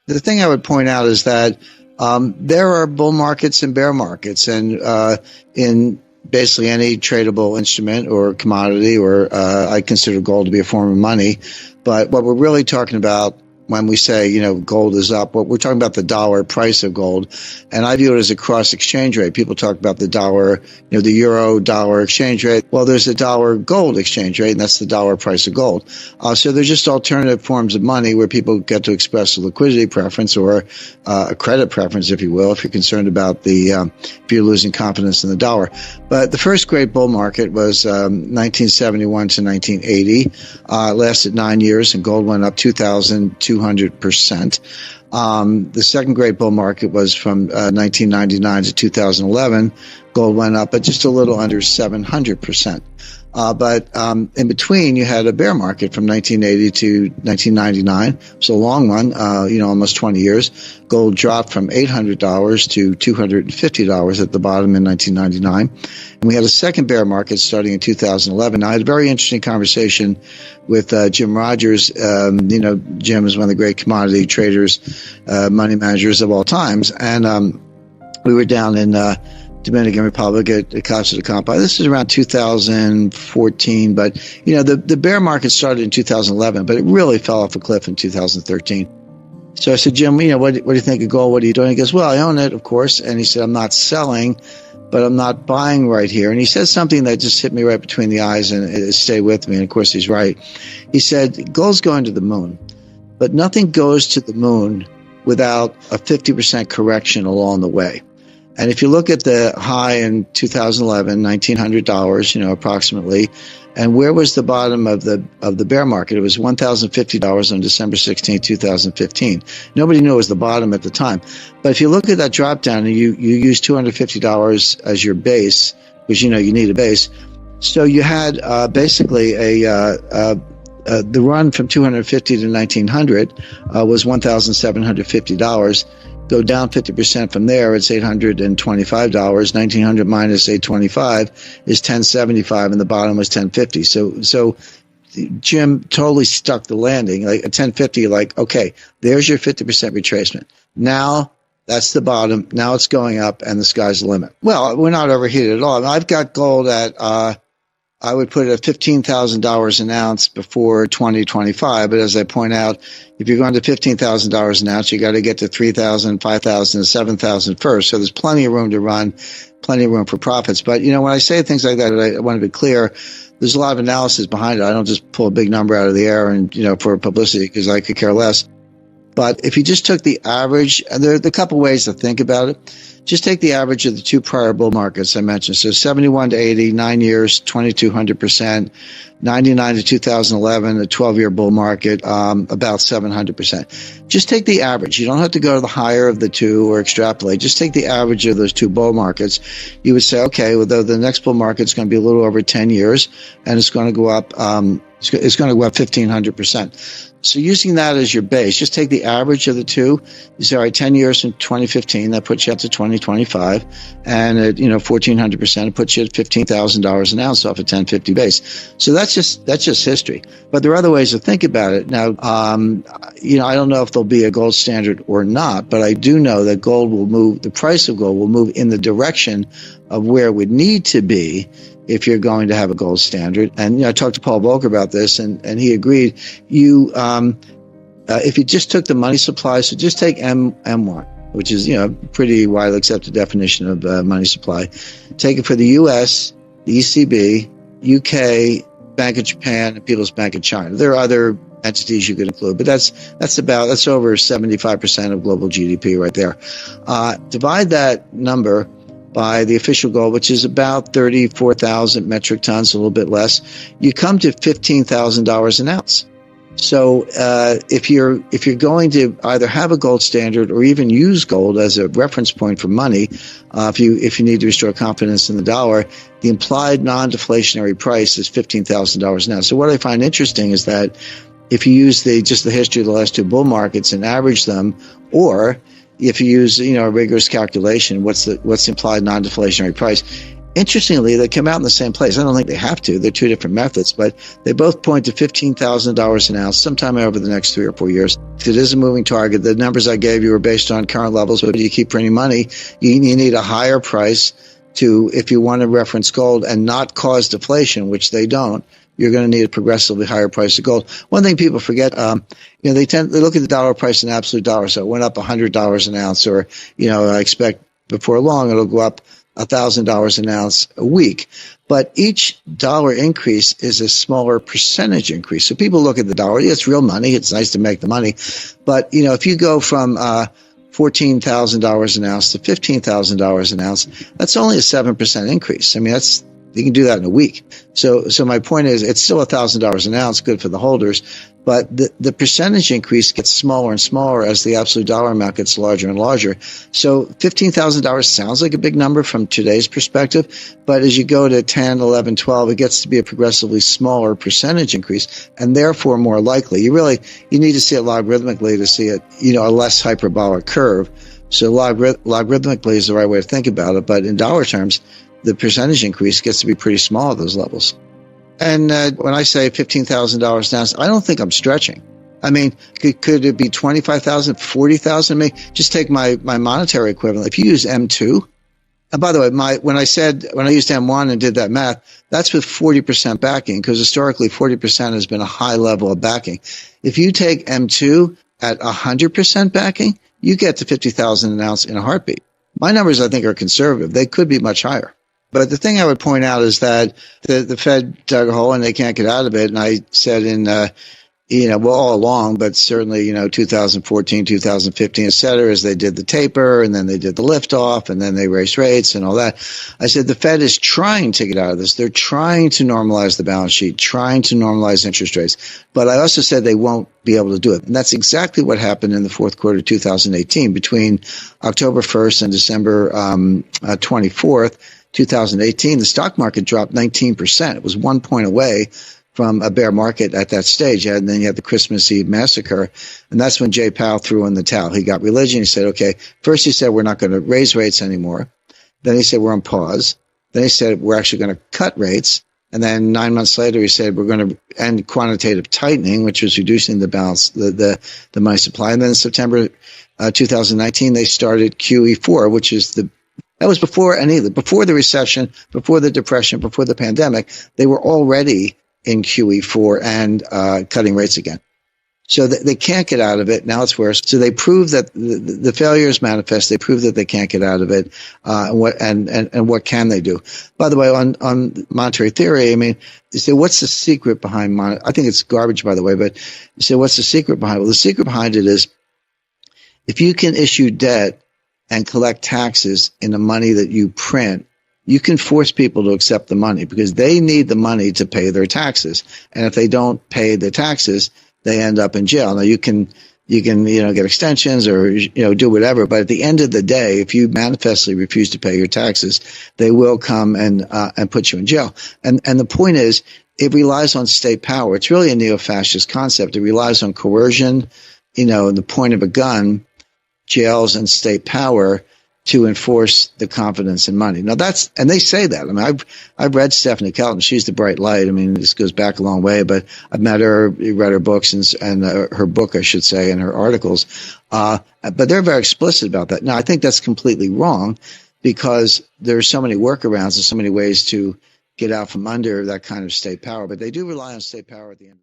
The thing I would point out is that there are bull markets and bear markets, and in basically any tradable instrument or commodity, or I consider gold to be a form of money. But what we're really talking about when we say, gold is up, what we're talking about the dollar price of gold. And I view it as a cross exchange rate. People talk about the dollar, the euro dollar exchange rate. Well, there's a dollar gold exchange rate, and that's the dollar price of gold. So they're just alternative forms of money where people get to express a liquidity preference or a credit preference, if you will, if you're concerned about if you're losing confidence in the dollar. But the first great bull market was 1971 to 1980. It lasted 9 years, and gold went up 2,200%. The second great bull market was from 1999 to 2011. Gold went up at just a little under 700%. But in between, you had a bear market from 1980 to 1999. It was a long one, almost 20 years. Gold dropped from $800 to $250 at the bottom in 1999. And we had a second bear market starting in 2011. I had a very interesting conversation with Jim Rogers. Jim is one of the great commodity traders, money managers of all times. And we were down in Dominican Republic at Casa de Campo. This is around 2014, but the bear market started in 2011, but it really fell off a cliff in 2013. So I said, Jim, what do you think of gold? What are you doing? He goes, well, I own it, of course. And he said, I'm not selling, but I'm not buying right here. And he said something that just hit me right between the eyes and it stayed with me. And of course, he's right. He said, gold's going to the moon, but nothing goes to the moon without a 50% correction along the way. And if you look at the high in 2011, $1,900, approximately, and where was the bottom of the bear market? It was $1,050 on December 16, 2015. Nobody knew it was the bottom at the time. But if you look at that drop down and you use $250 as your base, because you need a base, so you had basically the run from 250 to 1900 was $1,750. Go down 50% from there, it's $825. 1900 minus 825 is 1075, and the bottom was 1050. So Jim totally stuck the landing. Like at 1050, okay, there's your 50% retracement. Now that's the bottom. Now it's going up, and the sky's the limit. Well, we're not overheated at all. I've got gold at I would put it at $15,000 an ounce before 2025. But as I point out, if you're going to $15,000 an ounce, you got to get to 3,000, 5,000, and 7,000 first. So there's plenty of room to run, plenty of room for profits. But, when I say things like that, I want to be clear. There's a lot of analysis behind it. I don't just pull a big number out of the air and, for publicity, because I could care less. But if you just took the average, and there are a couple ways to think about it. Just take the average of the two prior bull markets I mentioned. So 71 to 80, 9 years, 2,200%. 99 to 2011, a 12-year bull market, about 700%. Just take the average. You don't have to go to the higher of the two or extrapolate. Just take the average of those two bull markets. You would say, okay, well, the next bull market is going to be a little over 10 years, and it's going to go up. It's going to go up 1,500%. So using that as your base, just take the average of the two. You say, all right, 10 years from 2015, that puts you up to 2025. And at, 1,400%, it puts you at $15,000 an ounce off a 1050 base. So that's just history. But there are other ways to think about it. Now, I don't know if there'll be a gold standard or not, but I do know that gold will move, the price of gold will move in the direction of where it would need to be if you're going to have a gold standard. And I talked to Paul Volcker about this, and he agreed. If you just took the money supply, so just take M1, which is pretty widely accepted definition of money supply. Take it for the U.S., the ECB, UK, Bank of Japan, and People's Bank of China. There are other entities you could include, but that's over 75% of global GDP right there. Divide that number by the official gold, which is about 34,000 metric tons, a little bit less, you come to $15,000 an ounce. So if you're going to either have a gold standard or even use gold as a reference point for money, if you need to restore confidence in the dollar, the implied non-deflationary price is $15,000 an ounce. So what I find interesting is that if you use just the history of the last two bull markets and average them, or if you use a rigorous calculation, what's the implied non-deflationary price, Interestingly, they come out in the same place. I don't think they have to. They're two different methods, but they both point to $15,000 an ounce sometime over the next 3 or 4 years. It is a moving target. The numbers I gave you are based on current levels, but if you keep printing money, you need a higher price if you want to reference gold and not cause deflation, which they don't. You're going to need a progressively higher price of gold. One thing people forget, they look at the dollar price in absolute dollars. So it went up $100 an ounce, or, I expect before long it'll go up $1,000 an ounce a week. But each dollar increase is a smaller percentage increase. So people look at the dollar. Yeah, it's real money. It's nice to make the money. But, if you go from $14,000 an ounce to $15,000 an ounce, that's only a 7% increase. I mean, you can do that in a week. So my point is, it's still $1,000 an ounce, good for the holders, but the percentage increase gets smaller and smaller as the absolute dollar amount gets larger and larger. So $15,000 sounds like a big number from today's perspective, but as you go to 10, 11, 12, it gets to be a progressively smaller percentage increase, and therefore more likely. You need to see it logarithmically to see it, a less hyperbolic curve. So logarithmically is the right way to think about it, but in dollar terms, the percentage increase gets to be pretty small at those levels. And when I say $15,000 an ounce, I don't think I'm stretching. I mean, could it be 25,000, 40,000? I mean, just take my monetary equivalent. If you use M2, and by the way, when I used M1 and did that math, that's with 40% backing, because historically 40% has been a high level of backing. If you take M2 at 100% backing, you get to 50,000 an ounce in a heartbeat. My numbers, I think, are conservative. They could be much higher. But the thing I would point out is that the Fed dug a hole and they can't get out of it. And I said all along, but certainly, 2014, 2015, et cetera, as they did the taper and then they did the liftoff and then they raised rates and all that. I said the Fed is trying to get out of this. They're trying to normalize the balance sheet, trying to normalize interest rates. But I also said they won't be able to do it. And that's exactly what happened in the fourth quarter of 2018. Between October 1st and December 24th, 2018, the stock market dropped 19%. It was 1 point away from a bear market at that stage. And then you had the Christmas Eve massacre. And that's when Jay Powell threw in the towel. He got religion. He said, okay, first he said, we're not going to raise rates anymore. Then he said, we're on pause. Then he said, we're actually going to cut rates. And then 9 months later, he said, we're going to end quantitative tightening, which was reducing the balance, the money supply. And then in September 2019, they started QE4, which is that was before before the recession, before the depression, before the pandemic. They were already in QE4 and cutting rates again. So they can't get out of it. Now it's worse. So they prove that the failure is manifest. They prove that they can't get out of it. And what can they do? By the way, on monetary theory, I mean, you say, what's the secret behind I think it's garbage, by the way, but you say, what's the secret behind it? Well, the secret behind it is if you can issue debt and collect taxes in the money that you print, you can force people to accept the money because they need the money to pay their taxes. And if they don't pay the taxes, they end up in jail. Now you can get extensions or, do whatever. But at the end of the day, if you manifestly refuse to pay your taxes, they will come and put you in jail. And the point is, it relies on state power. It's really a neo-fascist concept. It relies on coercion, the point of a gun, jails and state power to enforce the confidence in money. Now and they say that. I mean, I've read Stephanie Kelton. She's the bright light. I mean, this goes back a long way, but I've met her, read her books and her book, I should say, and her articles. But they're very explicit about that. Now, I think that's completely wrong because there's so many workarounds and so many ways to get out from under that kind of state power, but they do rely on state power at the end.